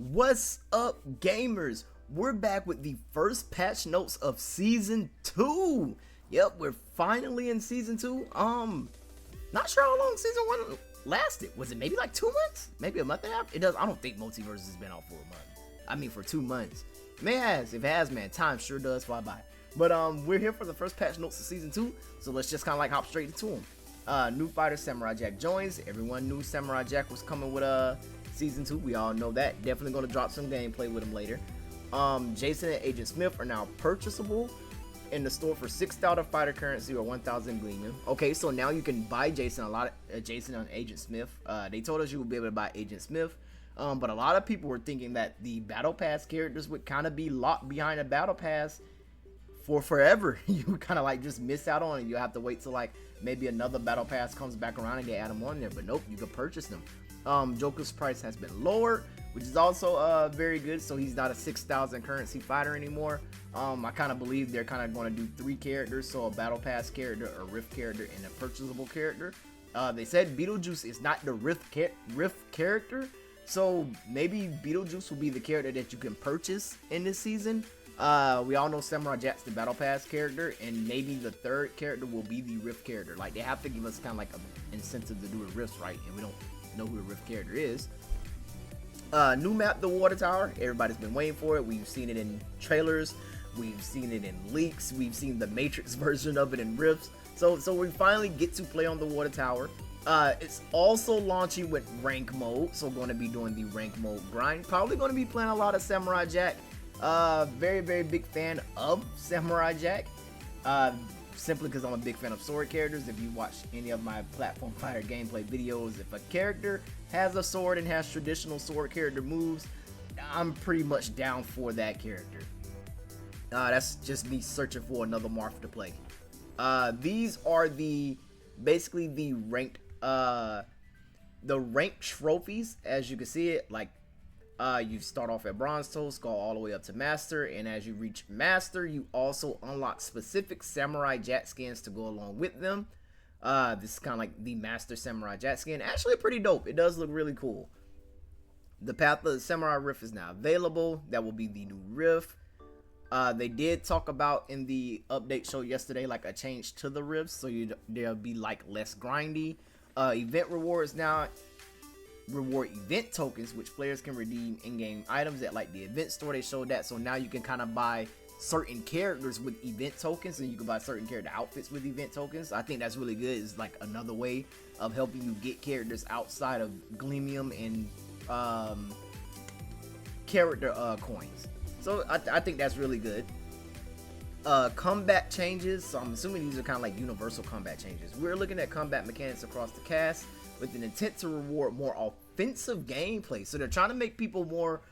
What's up, gamers? We're back with the first patch notes of season 2. Yep, we're finally in season 2. Not sure how long season 1 lasted. Was it maybe like 2 months? Maybe a month and a half? I don't think Multiverse has been out for a month. I mean for 2 months. It may has. If it has, man, time sure does fly by. But we're here for the first patch notes of season 2, so let's just kind of like hop straight into them. New fighter Samurai Jack joins. Everyone knew Samurai Jack was coming with season 2. We all know that. Definitely going to drop some gameplay with him later. Jason and Agent Smith are now purchasable in the store for 6,000 fighter currency or 1,000 gleaming. Okay, so now you can buy Jason Jason on Agent Smith. They told us you would be able to buy Agent Smith. But a lot of people were thinking that the battle pass characters would kind of be locked behind a battle pass for forever. You kind of like just miss out on it. You have to wait till like maybe another battle pass comes back around and they add them on there. But nope, you can purchase them. Joker's price has been lowered, which is also very good. So he's not a 6,000 currency fighter anymore. I kind of believe they're kind of going to do 3 characters, so a battle pass character, a rift character, and a purchasable character. They said Beetlejuice is not the rift character, so maybe Beetlejuice will be the character that you can purchase in this season. We all know Samurai Jack's the battle pass character, and maybe the 3rd character will be the rift character. Like, they have to give us kind of like an incentive to do the rifts, right? And we don't know who the rift character is. New map, the water tower. Everybody's been waiting for it. We've seen it in trailers, we've seen it in leaks, we've seen the Matrix version of it in rifts. So we finally get to play on the water tower. It's also launching with rank mode, so going to be doing the rank mode grind. Probably going to be playing a lot of Samurai Jack. Very big fan of Samurai Jack. Simply because I'm a big fan of sword characters. If you watch any of my platform fighter gameplay videos, if a character has a sword and has traditional sword character moves, I'm pretty much down for that character. That's just me searching for another morph to play. These are basically the ranked trophies, as you can see it. Like, you start off at bronze toes, go all the way up to master, and as you reach master, you also unlock specific Samurai Jack skins to go along with them. This is kind of like the master Samurai Jack skin. Actually pretty dope. It does look really cool. The path of the Samurai Rift is now available. That will be the new rift. They did talk about in the update show yesterday like a change to the rifts, so there'll be like less grindy. Event rewards now reward event tokens, which players can redeem in-game items at like the event store. They showed that, so now you can kind of buy certain characters with event tokens, and you can buy certain character outfits with event tokens. I think that's really good. It's like another way of helping you get characters outside of gleamium and character coins. So I think that's really good. Combat changes, so I'm assuming these are kind of like universal combat changes. We're looking at combat mechanics across the cast with an intent to reward more offensive gameplay. So they're trying to make people more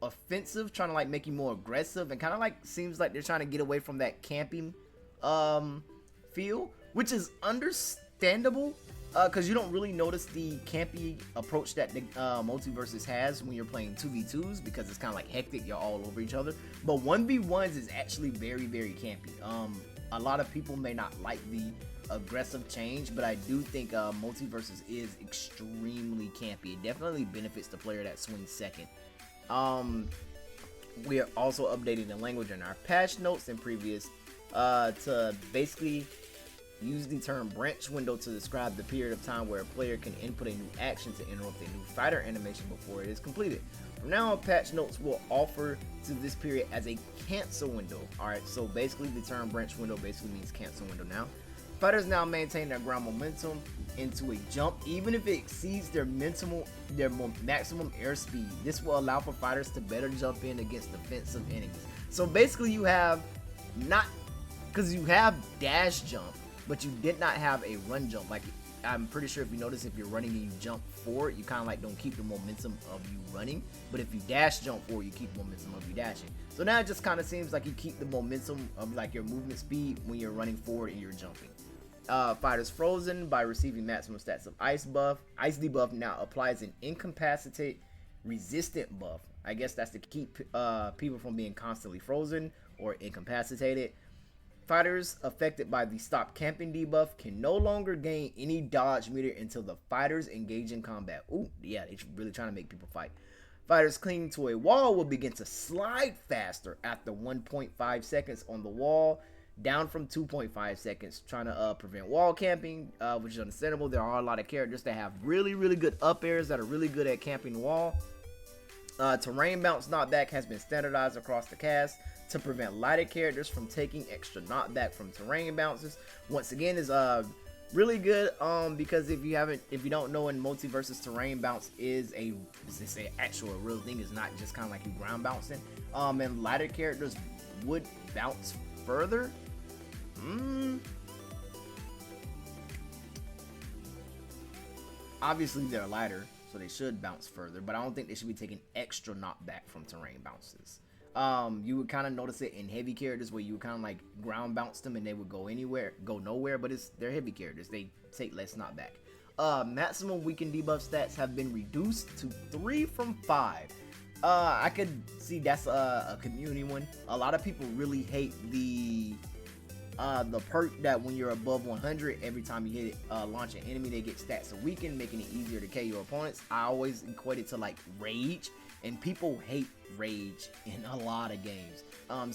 offensive, trying to like make you more aggressive, and kind of like seems like they're trying to get away from that camping feel, which is understandable, because you don't really notice the campy approach that the Multiverses has when you're playing 2v2s, because it's kind of like hectic, you're all over each other. But 1v1s is actually very campy. A lot of people may not like the aggressive change, but I do think Multiverses is extremely campy. It definitely benefits the player that swings second. We are also updating the language in our patch notes and previous to basically use the term branch window to describe the period of time where a player can input a new action to interrupt a new fighter animation before it is completed. From now on, patch notes will offer to this period as a cancel window. Alright, so basically the term branch window basically means cancel window now. Fighters now maintain their ground momentum into a jump, even if it exceeds their maximum airspeed. This will allow for fighters to better jump in against defensive enemies. So basically you have because you have dash jump, but you did not have a run jump. Like, I'm pretty sure if you notice, if you're running and you jump forward, you kind of like don't keep the momentum of you running, but if you dash jump forward, you keep the momentum of you dashing. So now it just kind of seems like you keep the momentum of like your movement speed when you're running forward and you're jumping. Fighters frozen by receiving maximum stats of ice buff. Ice debuff now applies an incapacitate resistant buff. I guess that's to keep people from being constantly frozen or incapacitated. Fighters affected by the stop camping debuff can no longer gain any dodge meter until the fighters engage in combat. Ooh, yeah, they're really trying to make people fight. Fighters clinging to a wall will begin to slide faster after 1.5 seconds on the wall, down from 2.5 seconds, trying to prevent wall camping, which is understandable. There are a lot of characters that have really, really good up airs that are really good at camping the wall. Terrain bounce knockback has been standardized across the cast to prevent lighter characters from taking extra knockback from terrain bounces. Once again, is really good because if you don't know, in multiverses, terrain bounce is a actual real thing. It's not just kind of like you ground bouncing. And lighter characters would bounce further. Obviously they're lighter, so they should bounce further, but I don't think they should be taking extra knockback from terrain bounces. You would kind of notice it in heavy characters where you would kind of like ground bounce them and they would go nowhere, but they're heavy characters. They take less knockback. Maximum weaken debuff stats have been reduced to 3 from 5. I could see that's a community one. A lot of people really hate the perk that when you're above 100, every time you hit launch an enemy, they get stats to weaken, making it easier to KO your opponents. I always equate it to like rage, and people hate rage in a lot of games.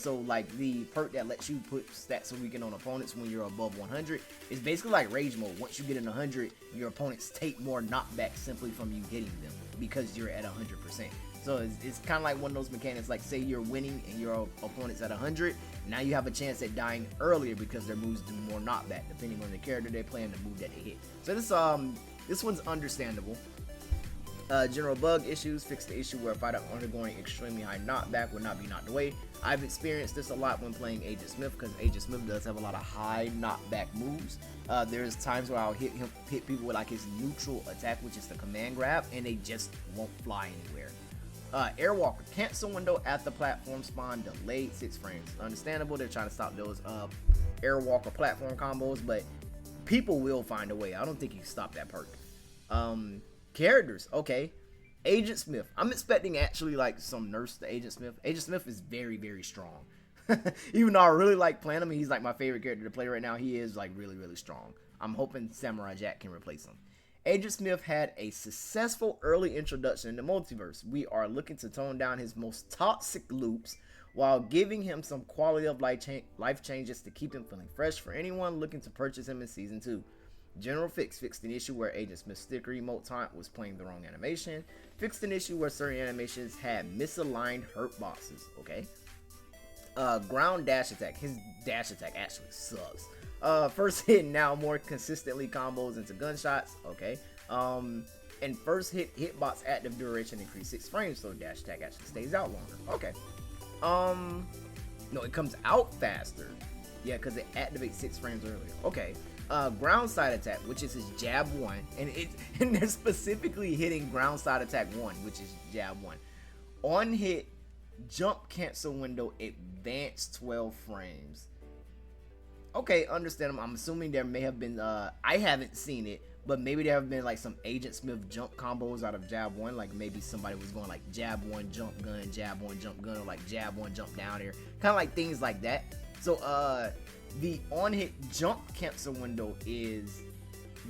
So like the perk that lets you put stats to weaken on opponents when you're above 100 is basically like rage mode. Once you get in 100, your opponents take more knockback simply from you hitting them because you're at 100%. So it's kind of like one of those mechanics, like say you're winning and your opponent's at 100, now you have a chance at dying earlier because their moves do more knockback depending on the character they're playing, the move that they hit. So this one's understandable. General bug issues: fix the issue where a fighter undergoing extremely high knockback will not be knocked away. I've experienced this a lot when playing Agent Smith because Agent Smith does have a lot of high knockback moves. There's times where I'll hit people with like his neutral attack, which is the command grab, and they just won't fly anywhere. Airwalker cancel window at the platform spawn delayed 6 frames. Understandable, they're trying to stop those Airwalker platform combos, but people will find a way. I don't think you can stop that perk. Characters, okay. Agent Smith, I'm expecting actually like some nerfs to Agent Smith. Agent Smith is very, very strong. Even though I really like playing him, he's like my favorite character to play right now. He is like really, really strong. I'm hoping Samurai Jack can replace him. Agent Smith had a successful early introduction in the multiverse. We are looking to tone down his most toxic loops while giving him some quality of life changes to keep him feeling fresh for anyone looking to purchase him in Season 2. General fix: fixed an issue where Agent Smith's sticker emote taunt was playing the wrong animation. Fixed an issue where certain animations had misaligned hurt boxes. Okay. Ground dash attack. His dash attack actually sucks. First hit now more consistently combos into gunshots. Okay. And first hit hitbox active duration increased 6 frames, so dash attack actually stays out longer. Okay. No, it comes out faster. Yeah, because it activates 6 frames earlier. Okay. Ground side attack, which is his jab 1, and they're specifically hitting ground side attack 1, which is jab 1. On hit, jump cancel window advanced 12 frames. Okay, understandable. I'm assuming there may have been I haven't seen it, but maybe there have been like some Agent Smith jump combos out of jab 1, like maybe somebody was going like jab 1 jump gun, jab 1 jump gun, or like jab 1 jump down there, kind of like things like that. So the on hit jump cancel window is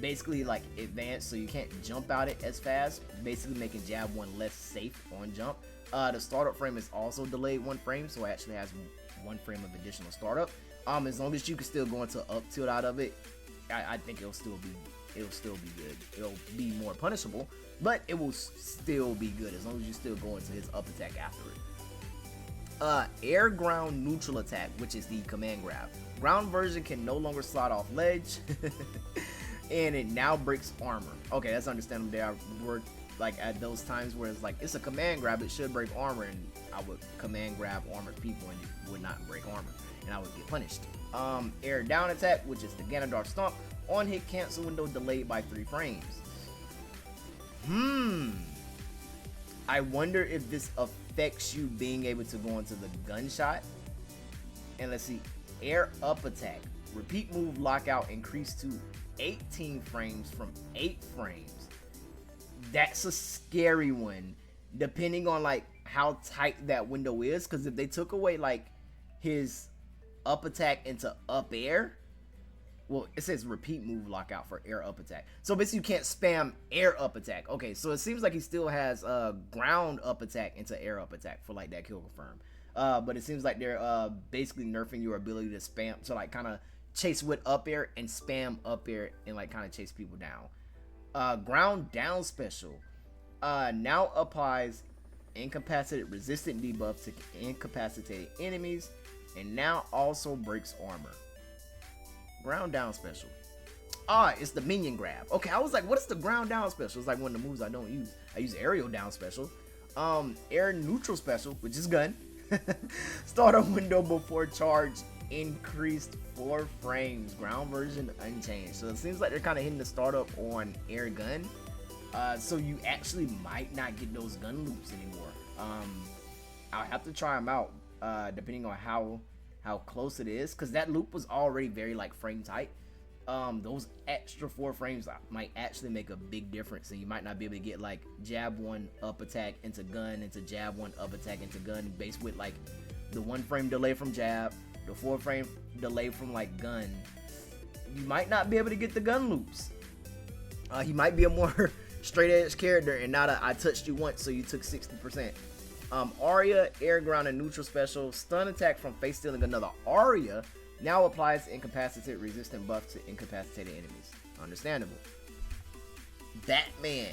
basically like advanced, so you can't jump out it as fast, basically making jab 1 less safe on jump. The startup frame is also delayed 1 frame, so it actually has 1 frame of additional startup. As long as you can still go into up tilt out of it, I think it'll still be good. It'll be more punishable, but it will still be good as long as you still go into his up attack after it. Air ground neutral attack, which is the command grab. Ground version can no longer slide off ledge, and it now breaks armor. Okay, that's understandable. There were like at those times where it's like it's a command grab, it should break armor, and I would command grab armored people and it would not break armor, and I would get punished. Air down attack, which is the Ganondarf stomp. On hit cancel window delayed by 3 frames. I wonder if this affects you being able to go into the gunshot. And let's see, air up attack. Repeat move lockout increased to 18 frames from 8 frames. That's a scary one, depending on like how tight that window is. Because if they took away like his up attack into up air, well, it says repeat move lockout for air up attack. So basically you can't spam air up attack. Okay, so it seems like he still has ground up attack into air up attack for like that kill confirm. But it seems like they're basically nerfing your ability to spam, to like kind of chase with up air and spam up air and like kind of chase people down. Ground down special now applies incapacitated resistant debuff to incapacitated enemies, and now also breaks armor. Ground down special. It's the minion grab. Okay, I was like, what is the ground down special? It's like one of the moves I don't use. I use aerial down special. Air neutral special, which is gun. Start a window before charge, increased 4 frames. Ground version unchanged. So it seems like they're kind of hitting the startup on air gun. So you actually might not get those gun loops anymore. I'll have to try them out, depending on how close it is, because that loop was already very like frame tight. Those extra 4 frames might actually make a big difference, and you might not be able to get like jab 1 up attack into gun into jab 1 up attack into gun based with like the 1 frame delay from jab, the 4 frame delay from like gun. You might not be able to get the gun loops. He might be a more straight edge character and not a I touched you once so you took 60%. Aria, air, ground, and neutral special. Stun attack from face stealing another Aria now applies incapacitated resistant buff to incapacitated enemies. Understandable. Batman.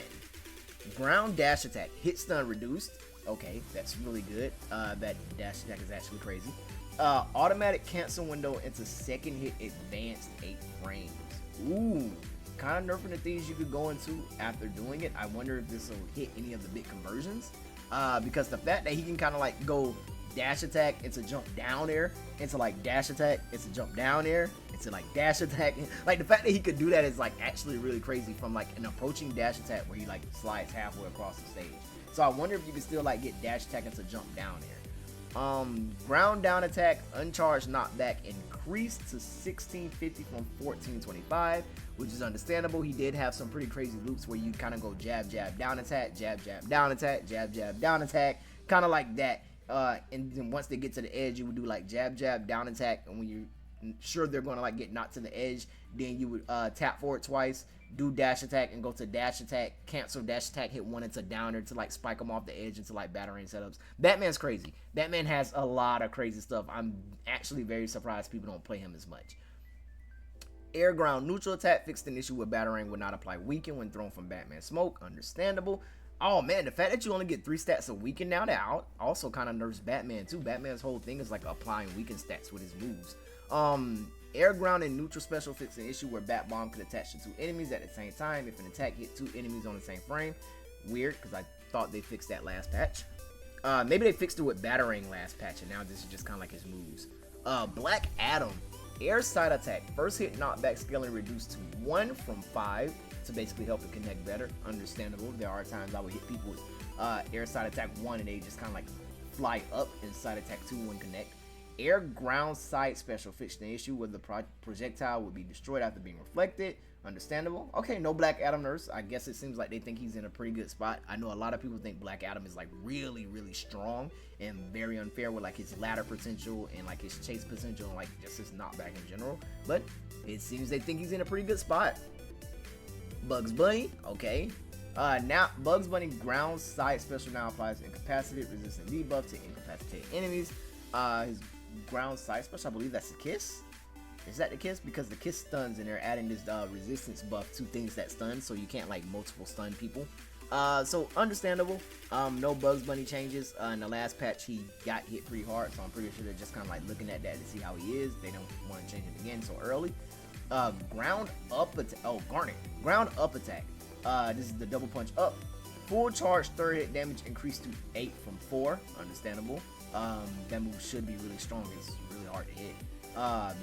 Ground dash attack. Hit stun reduced. Okay, that's really good. That dash attack is actually crazy. Automatic cancel window into second hit advanced 8 frames. Ooh. Kind of nerfing the things you could go into after doing it. I wonder if this will hit any of the big conversions. Because the fact that he can kind of like go dash attack into jump down air into like dash attack into jump down air into like dash attack, like the fact that he could do that is like actually really crazy from like an approaching dash attack where he like slides halfway across the stage. So I wonder if you can still like get dash attack into jump down air. Ground down attack uncharged knockback increased to 1650 from 1425, which is understandable. He did have some pretty crazy loops where you kind of go jab jab down attack, jab jab down attack, jab jab down attack, kind of like that. And then once they get to the edge, you would do like jab jab down attack, and when you're sure they're going to like get knocked to the edge, then you would tap forward twice, do dash attack and go to dash attack, cancel dash attack, hit 1 into downer to like spike them off the edge into like battering setups. Batman's crazy. Batman has a lot of crazy stuff. I'm actually very surprised people don't play him as much. Air ground neutral attack fixed an issue with battering would not apply weaken when thrown from Batman smoke. Understandable. Oh man, the fact that you only get 3 stats of weaken now that also kind of nerfs Batman too. Batman's whole thing is like applying weaken stats with his moves. Air ground and neutral special fixed an issue where Bat Bomb could attach to 2 enemies at the same time if an attack hit 2 enemies on the same frame. Weird, because I thought they fixed that last patch. Maybe they fixed it with battering last patch, and now this is just kind of like his moves. Black Adam. Air side attack. First hit knockback scaling reduced to 1 from 5 to basically help it connect better. Understandable. There are times I would hit people with air side attack 1 and they just kind of like fly up, and side attack 2 when connect. Air ground side special fixed the issue where the projectile would be destroyed after being reflected. Understandable. Okay, no Black Adam nerfs. I guess it seems like they think he's in a pretty good spot. I know a lot of people think Black Adam is like really strong and very unfair with like his ladder potential and like his chase potential and like just his knockback in general, but it seems they think he's in a pretty good spot. Bugs Bunny. Okay, now Bugs Bunny ground side special now applies incapacitated resistant debuff to incapacitated enemies. His ground side special, I believe that's the kiss. Is that the kiss? Because the kiss stuns and they're adding this resistance buff to things that stun, so you can't like multiple stun people. So understandable. No Bugs Bunny changes. In the last patch he got hit pretty hard, so I'm pretty sure they're just kind of like looking at that to see how he is. They don't want to change it again so early. Ground up attack. Oh, Garnet. Ground up attack. This is the double punch up. Full charge 3rd hit damage increased to 8 from 4. Understandable. That move should be really strong. It's really hard to hit.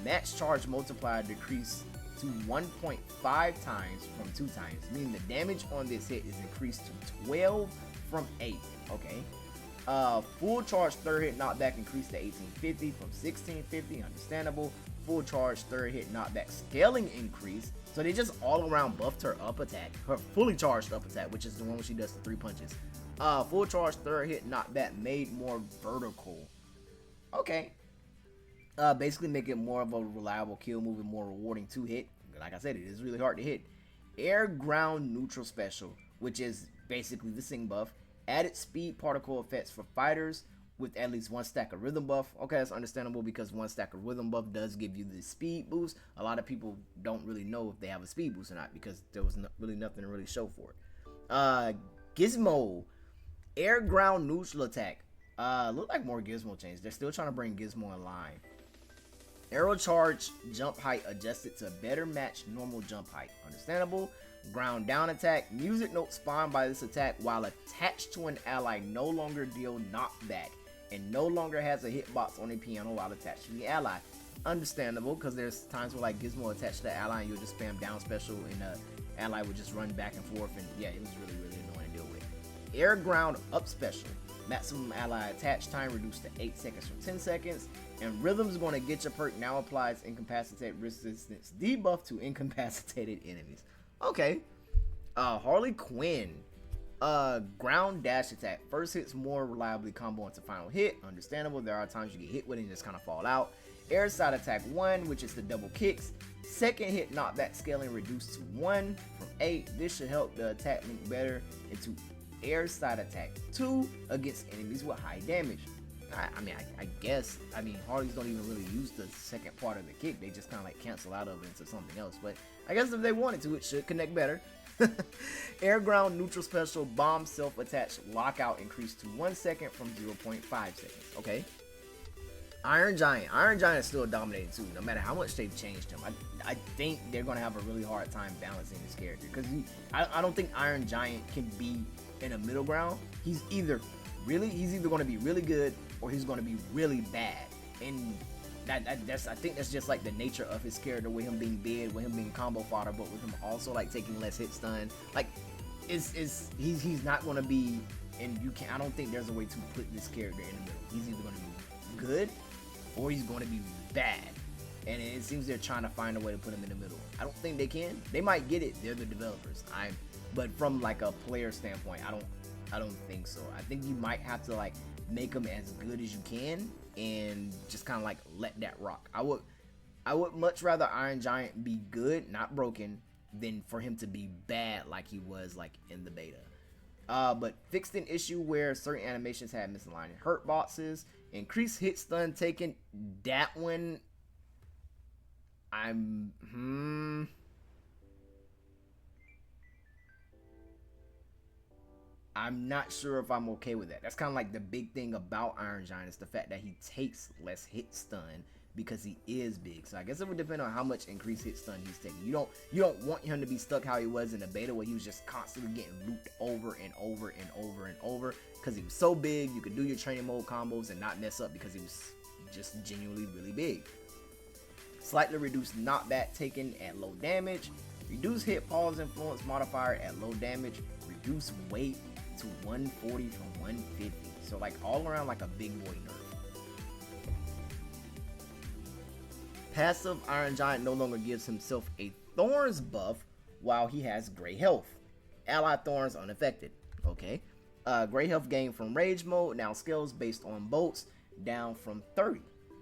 Max charge multiplier decreased to 1.5 times from 2 times, meaning the damage on this hit is increased to 12 from 8. Okay. Full charge 3rd hit knockback increased to 1850 from 1650. Understandable. Full charge 3rd hit knockback scaling increase. So they just all around buffed her up attack, her fully charged up attack, which is the one where she does the 3 punches. Full charge 3rd hit knockback made more vertical. Okay. Basically make it more of a reliable kill move and more rewarding to hit. Like I said, it is really hard to hit. Air ground neutral special, which is basically the sing buff. Added speed particle effects for fighters with at least one stack of rhythm buff. Okay, that's understandable because one stack of rhythm buff does give you the speed boost. A lot of people don't really know if they have a speed boost or not because there was really nothing to really show for it. Gizmo, air ground neutral attack. Look like more Gizmo change. They're still trying to bring Gizmo in line. Arrow charge jump height adjusted to better match normal jump height. Understandable. Ground down attack. Music notes spawned by this attack while attached to an ally no longer deal knockback and no longer has a hitbox on a piano while attached to the ally. Understandable, because there's times where like Gizmo attached to the ally and you'll just spam down special and ally would just run back and forth, and yeah, it was really annoying to deal with. Air ground up special. Maximum ally attach time reduced to 8 seconds from 10 seconds. And Rhythm's going to get your perk now applies incapacitate resistance debuff to incapacitated enemies. Okay. Harley Quinn. Ground dash attack. First hits more reliably combo into final hit. Understandable. There are times you get hit with it and just kind of fall out. Air side attack 1, which is the double kicks. Second hit knockback scaling reduced to 1 from 8. This should help the attack link better into air side attack 2 against enemies with high damage. I guess Harleys don't even really use the second part of the kick. They just kind of like cancel out of it into something else. But I guess if they wanted to, it should connect better. Air ground neutral special bomb self attached lockout increased to 1 second from 0.5 seconds. Okay. Iron Giant. Iron Giant is still dominating too, no matter how much they've changed him. I think they're going to have a really hard time balancing this character. Because I don't think Iron Giant can be in a middle ground. He's either going to be really good or he's going to be really bad. And that's I think that's just like the nature of his character, with him being big, with him being combo fodder, but with him also like taking less hit stun. Like he's not going to be, and I don't think there's a way to put this character in the middle. He's either going to be good or he's going to be bad. And it seems they're trying to find a way to put him in the middle. I don't think they can. They might get it. They're the developers. But from like a player standpoint, I don't think so. I think you might have to like make him as good as you can and just kind of like let that rock. I would much rather Iron Giant be good, not broken, than for him to be bad like he was like in the beta. But fixed an issue where certain animations had misaligned hurt boxes, increased hit stun taken. That one, I'm not sure if I'm okay with that. That's kind of like the big thing about Iron Giant is the fact that he takes less hit stun because he is big. So I guess it would depend on how much increased hit stun he's taking. You don't want him to be stuck how he was in the beta, where he was just constantly getting looped over and over and over and over because he was so big. You could do your training mode combos and not mess up because he was just genuinely really big. Slightly reduced knockback taken at low damage. Reduce hit pause influence modifier at low damage. Reduce weight to 140 from 150. So like all around like a big boy nerf. Passive Iron Giant no longer gives himself a Thorns buff while he has Gray Health. Ally Thorns unaffected. Okay. Gray Health gained from Rage mode now scales based on bolts down from 30.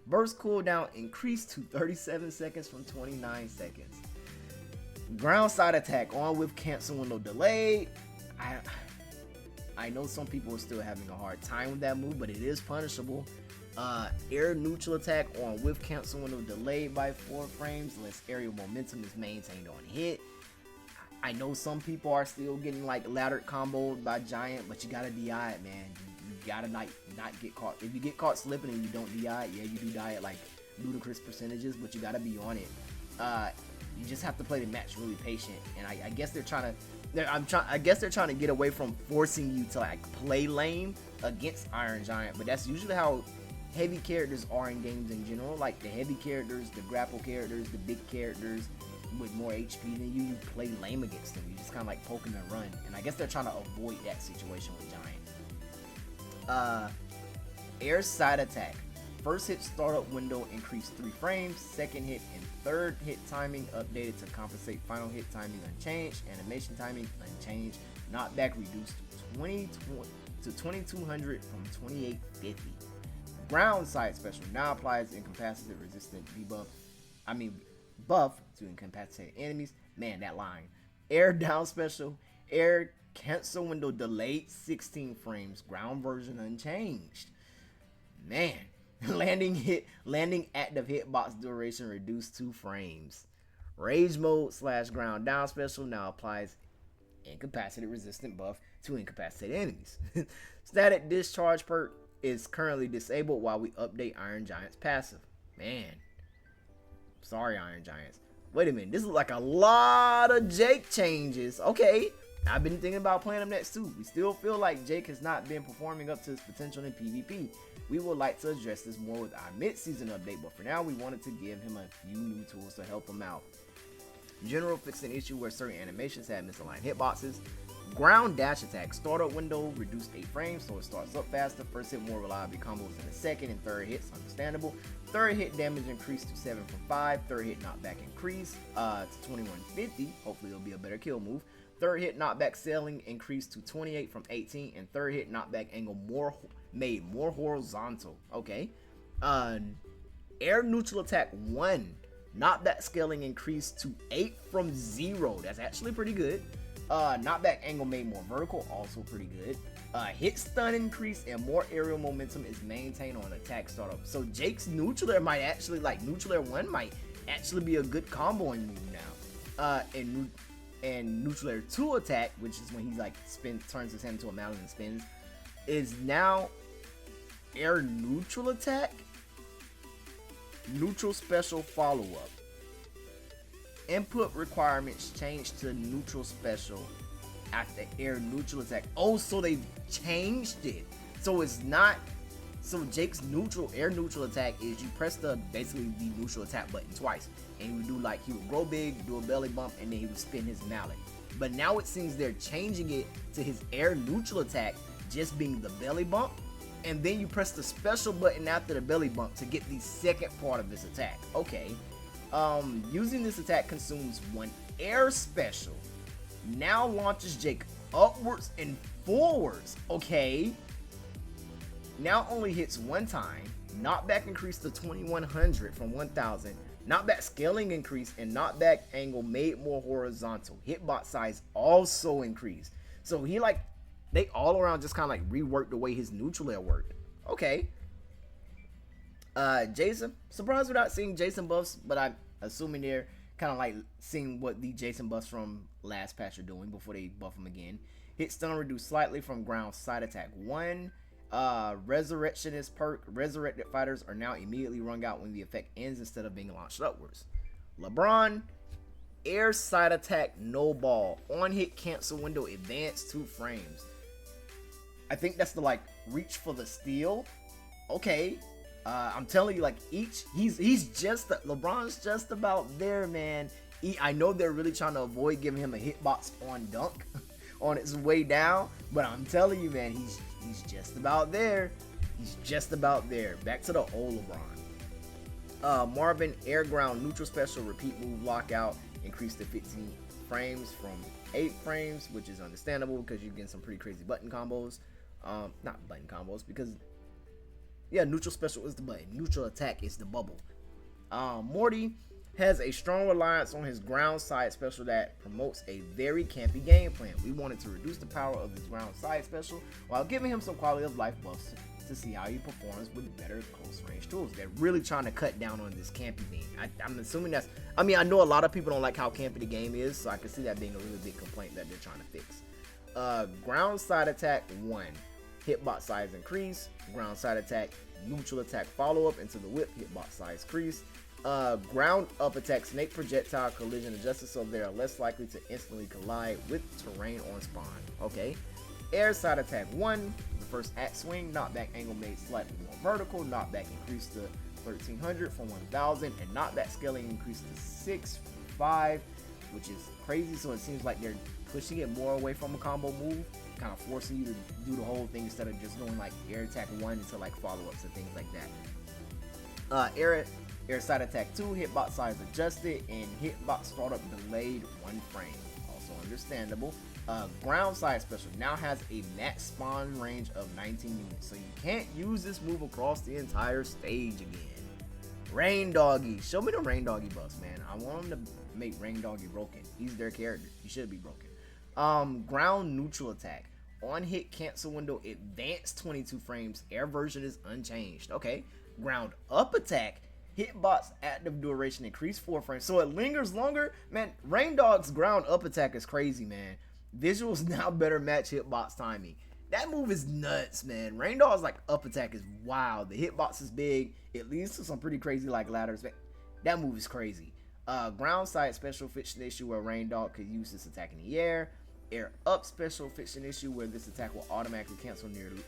Burst cooldown increased to 37 seconds from 29 seconds. Ground side attack on with cancel window delayed. I know some people are still having a hard time with that move, but it is punishable. Air neutral attack on with cancel window delayed by 4 frames unless aerial momentum is maintained on hit. I know some people are still getting like ladder comboed by Giant, but you gotta DI it, man. You gotta not get caught. If you get caught slipping and you don't DI it, yeah, you do die at like ludicrous percentages, but you gotta be on it. You just have to play the match really patient, and I guess they're trying to get away from forcing you to like play lame against Iron Giant, but that's usually how heavy characters are in games in general. Like the heavy characters, the grapple characters, the big characters with more HP than you play lame against them. You just kind of like poke them and run, and I guess they're trying to avoid that situation with Giant. Air side attack. First hit startup window increased 3 frames. Second hit and third hit timing updated to compensate final hit timing unchanged. Animation timing unchanged. Knockback reduced to 2200 from 2850. ground side special now applies incapacitated resistant buff to incapacitated enemies. Man, that line. Air down special, air cancel window delayed 16 frames, ground version unchanged. Man, landing active hitbox duration reduced 2 frames. Rage mode / ground down special now applies incapacitated resistant buff to incapacitated enemies. Static discharge perk is currently disabled while we update Iron Giant's passive. Man, sorry Iron Giants. Wait a minute, this is like a lot of Jake changes. Okay, I've been thinking about playing him next too. We still feel like Jake has not been performing up to his potential in PvP. We would like to address this more with our mid-season update, but for now we wanted to give him a few new tools to help him out. In general, fix an issue where certain animations had misaligned hitboxes. Ground dash attack startup window reduced 8 frames, so it starts up faster. First hit more reliably combos in a second, and third hit's understandable. Third hit damage increased to 7 from 5. Third hit knockback increased to 2150. Hopefully it'll be a better kill move. Third hit knockback sailing increased to 28 from 18, and third hit knockback angle made more horizontal. Okay. Air neutral attack 1. Knockback scaling increased to 8 from 0. That's actually pretty good. Knockback angle made more vertical, also pretty good. Hit stun increase and more aerial momentum is maintained on attack startup. So Jake's neutral air might actually, like neutral air 1 might actually be a good comboing move now. And neutral air 2 attack, which is when he like turns his hand into a mallet and spins, is now air neutral attack, neutral special follow-up. Input requirements changed to neutral special after air neutral attack. Oh, so they changed it. So it's not. So Jake's air neutral attack is you press basically the neutral attack button twice, and he would do like he would grow big, do a belly bump, and then he would spin his mallet. But now it seems they're changing it to his air neutral attack just being the belly bump, and then you press the special button after the belly bump to get the second part of this attack. Okay. Using this attack consumes 1 air special. Now launches Jake upwards and forwards. Okay. Now only hits 1 time. Knockback increased to 2100 from 1000. Knockback scaling increased and knockback angle made more horizontal. Hitbox size also increased. So they all around just kind of like reworked the way his neutral air worked. Okay. Jason, surprised without seeing Jason buffs, but I'm assuming they're kind of like seeing what the Jason buffs from last patch are doing before they buff him again. Hit stun reduced slightly from ground side attack 1. Resurrectionist perk, resurrected fighters are now immediately rung out when the effect ends instead of being launched upwards. LeBron, air side attack no ball, on hit cancel window advanced 2 frames. I think that's the like reach for the steal. Okay. I'm telling you, like LeBron's just about there, man. I know they're really trying to avoid giving him a hitbox on dunk on its way down, but I'm telling you, man, he's just about there. He's just about there. Back to the old LeBron. Marvin, air ground neutral special repeat move lockout increased to 15 frames from 8 frames, which is understandable because you're getting some pretty crazy button combos. Not button combos, because yeah, neutral special is the button, neutral attack is the bubble. Morty has a strong reliance on his ground side special that promotes a very campy game plan. We wanted to reduce the power of his ground side special while giving him some quality of life buffs to see how he performs with better close range tools. They're really trying to cut down on this campy thing. I'm assuming that's, I mean, I know a lot of people don't like how campy the game is, so I can see that being a really big complaint that they're trying to fix. Ground side attack 1. Hitbox size increase. Ground side attack, neutral attack follow up into the whip. Hitbox size increase. Ground up attack, snake projectile collision adjusted so they are less likely to instantly collide with terrain on spawn. Okay. Air side attack 1. The first axe swing, knockback angle made slightly more vertical. Knockback increased to 1300 from 1000, and knockback scaling increased to 6 from 5, which is crazy. So it seems like they're pushing it more away from a combo move, kind of forcing you to do the whole thing instead of just doing like air attack 1 into like follow-ups and things like that. Air side attack 2, hitbox size adjusted, and hitbox startup delayed 1 frame. Also understandable. Ground side special now has a max spawn range of 19 units, so you can't use this move across the entire stage again. Rain Doggy, show me the Rain Doggy buffs, man. I want them to make Rain Doggy broken. He's their character. He should be broken. Ground neutral attack. On hit cancel window advanced 22 frames. Air version is unchanged. Okay. Ground up attack. Hitbox active duration increased 4 frames. So it lingers longer. Man, Rain Dog's ground up attack is crazy, man. Visuals now better match hitbox timing. That move is nuts, man. Rain Dog's like up attack is wild. The hitbox is big. It leads to some pretty crazy like ladders. Man, that move is crazy. Ground side special fixed an issue where Rain Dog could use this attack in the air. Air up special fixed an issue where this attack will automatically cancel near the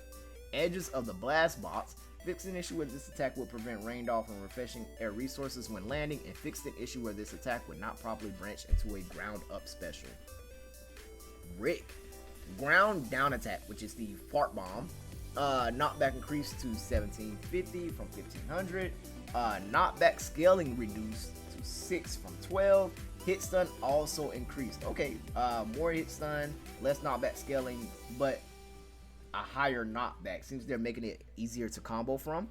edges of the blast box. Fixed an issue where this attack will prevent Rain Dog from refreshing air resources when landing. And fixed an issue where this attack would not properly branch into a ground up special. Rick. Ground down attack, which is the fart bomb. Knockback increased to 1750 from 1500. Knockback scaling reduced to 6 from 12. Hit stun also increased. Okay, more hit stun, less knockback scaling, but a higher knockback. Seems they're making it easier to combo from.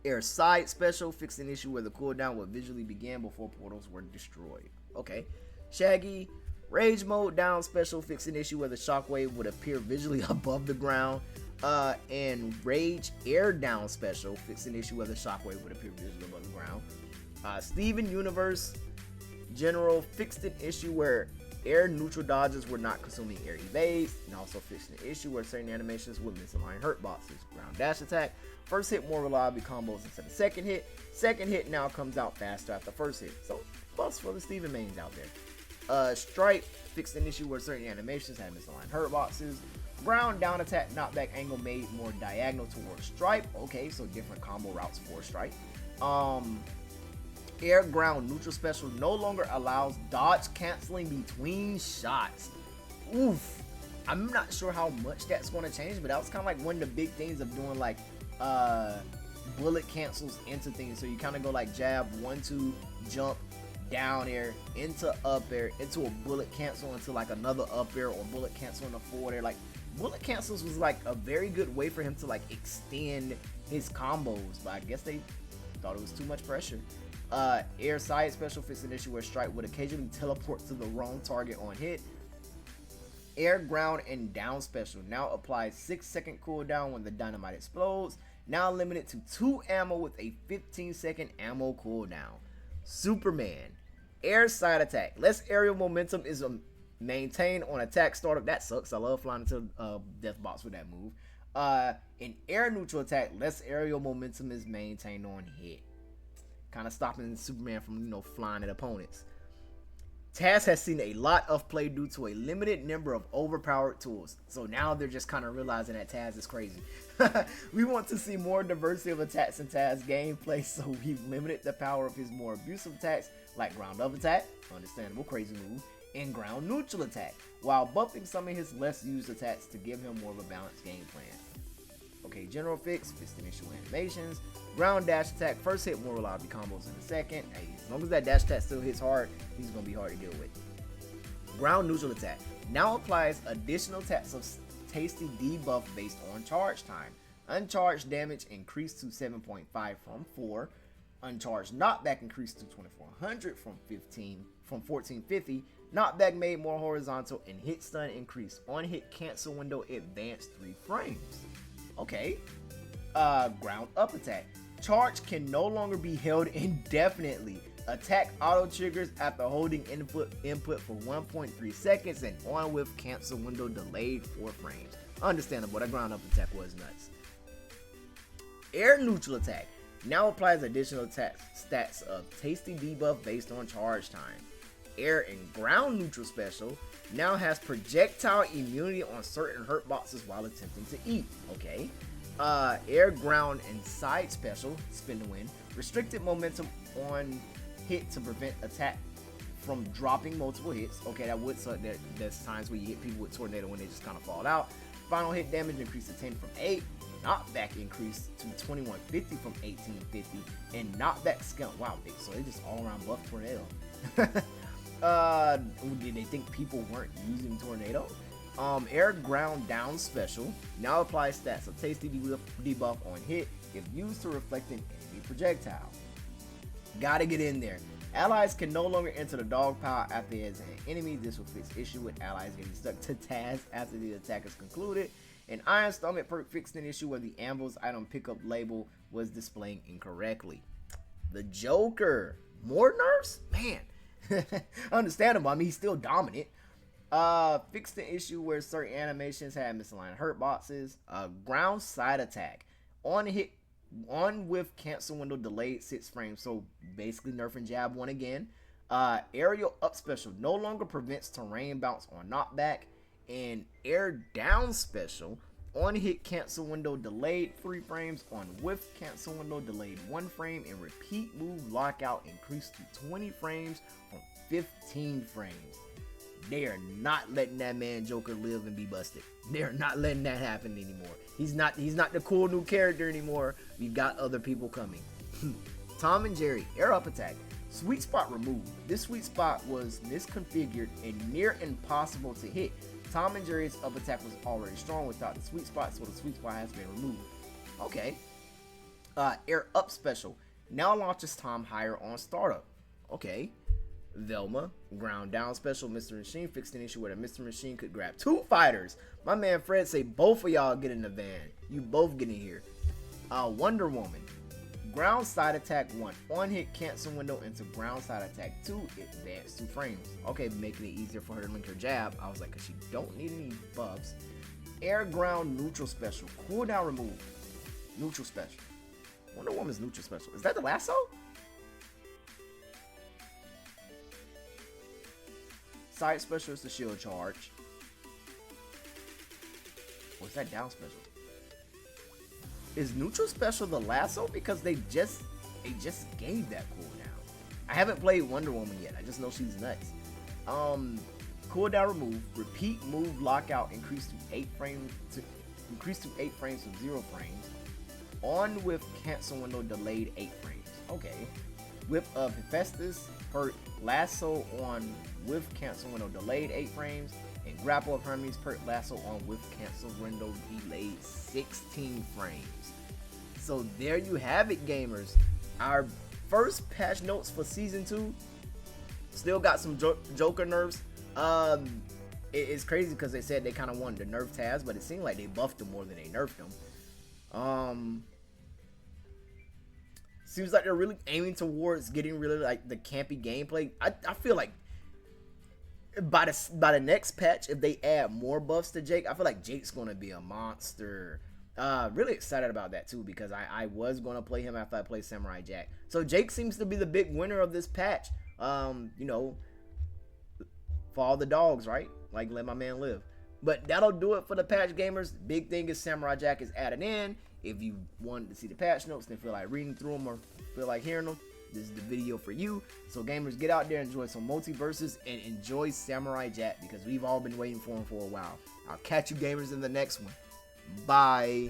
Air side special fixed an issue where the cooldown would visually begin before portals were destroyed. Okay, Shaggy. Rage mode down special fixed an issue where the shockwave would appear visually above the ground. And Rage air down special fixed an issue where the shockwave would appear visually above the ground. Steven Universe General fixed an issue where air neutral dodges were not consuming air evades, and also fixed an issue where certain animations would misalign hurt boxes. Ground dash attack. First hit more reliably combos instead of second hit. Second hit now comes out faster after first hit. So plus for the Steven mains out there. Stripe fixed an issue where certain animations had misaligned hurt boxes. Ground down attack knockback angle made more diagonal towards Stripe. Okay, so different combo routes for Stripe. Air ground neutral special no longer allows dodge canceling between shots. Oof. I'm not sure how much that's going to change, but that was kind of like one of the big things of doing like bullet cancels into things. So you kind of go like jab, 1-2, jump, down air, into up air, into a bullet cancel, into like another up air, or bullet cancel into forward air. Like bullet cancels was like a very good way for him to like extend his combos, but I guess they thought it was too much pressure. Air side special fixed an issue where Stripe would occasionally teleport to the wrong target on hit. Air ground and down special now applies 6-second cooldown when the dynamite explodes. Now limited to 2 ammo with a 15-second ammo cooldown. Superman. Air side attack. Less aerial momentum is maintained on attack startup. That sucks. I love flying into death box with that move. In air neutral attack, less aerial momentum is maintained on hit. Kind of stopping Superman from, flying at opponents. Taz has seen a lot of play due to a limited number of overpowered tools. So now they're just kind of realizing that Taz is crazy. We want to see more diversity of attacks in Taz gameplay, so we've limited the power of his more abusive attacks, like ground up attack, understandable, crazy move, and ground neutral attack, while buffing some of his less used attacks to give him more of a balanced game plan. Okay, general fix, fixed initial animations, ground dash attack, first hit more reliably combos in a second. Hey, as long as that dash attack still hits hard, he's going to be hard to deal with. Ground neutral attack now applies additional taps of tasty debuff based on charge time. Uncharged damage increased to 7.5 from 4. Uncharged knockback increased to 2400 from 1450. Knockback made more horizontal, and hit stun increased. On hit cancel window advanced 3 frames. Okay. Ground up attack. Charge can no longer be held indefinitely. Attack auto triggers after holding input for 1.3 seconds, and on with cancel window delayed 4 frames. Understandable, that ground up attack was nuts. Air neutral attack now applies additional stats of tasty debuff based on charge time. Air and ground neutral special now has projectile immunity on certain hurt boxes while attempting to eat. Okay. Air ground and side special, spin to win, restricted momentum on hit to prevent attack from dropping multiple hits. Okay, that would suck. There's times where you hit people with tornado when they just kind of fall out. Final hit damage increased to 10 from 8. Knockback increased to 2150 from 1850, and knockback scale. Wow, so they just all around buff tornado. Did they think people weren't using tornado? Air ground down special now applies stats of tasty debuff on hit if used to reflect an enemy projectile. Gotta get in there. Allies can no longer enter the dog pile after it is an enemy. This will fix issue with allies getting stuck to tasks after the attack is concluded. An Iron Stomach perk fixed an issue where the Anvil's item pickup label was displaying incorrectly. The Joker. More nerfs? Man. Understandable. I mean, he's still dominant. Fixed the issue where certain animations had misaligned hurt boxes. Ground side attack. On with cancel window delayed 6 frames. So basically nerfing jab 1 again. Aerial up special no longer prevents terrain bounce on knockback. And air down special on hit cancel window delayed 3 frames, on whiff cancel window delayed 1 frame, and repeat move lockout increased to 20 frames from 15 frames. They are not letting that man Joker live and be busted. They are not letting that happen anymore. He's not the cool new character anymore. We got other people coming. Tom and Jerry air up attack. Sweet spot removed. This sweet spot was misconfigured and near impossible to hit. Tom and Jerry's up attack was already strong without the sweet spot, so the sweet spot has been removed. Okay. Air up special now launches Tom higher on startup. Okay. Velma ground down special. Mr. Machine fixed an issue where the Mr. Machine could grab 2 fighters. My man Fred say both of y'all get in the van. You both get in here. Wonder Woman ground side attack 1 on hit cancel window into ground side attack 2 advance 2 frames. Okay, making it easier for her to link her jab. I was like, cause she don't need any buffs. Air ground neutral special cooldown removed. Neutral special. Wonder Woman's neutral special. Is that the lasso? Side special is the shield charge. Or is that down special? Is neutral special the lasso? Because they just gave that cooldown. I haven't played Wonder Woman yet. I just know she's nuts. Cooldown removed. Repeat move lockout increased to 8 frames from 0 frames. On with cancel window delayed 8 frames. Okay. Whip of Hephaestus perk lasso on with cancel window delayed 8 frames, and grapple of Hermes perk lasso on with cancel window delayed 16 frames. So there you have it, gamers. Our first patch notes for season 2. Still got some Joker nerfs. It's crazy because they said they kind of wanted to nerf Taz, but it seemed like they buffed him more than they nerfed him. Seems like they're really aiming towards getting really like the campy gameplay. I feel like by the next patch, if they add more buffs to Jake, I feel like Jake's gonna be a monster. Really excited about that too, because I was gonna play him after I played Samurai Jack. So Jake seems to be the big winner of this patch. You know, for all the dogs, right? Like, let my man live. But that'll do it for the patch, gamers. Big thing is Samurai Jack is added in. If you wanted to see the patch notes and feel like reading through them or feel like hearing them, this is the video for you. So gamers, get out there, enjoy some multiverses, and enjoy Samurai Jack, because we've all been waiting for him for a while. I'll catch you gamers in the next one. Bye.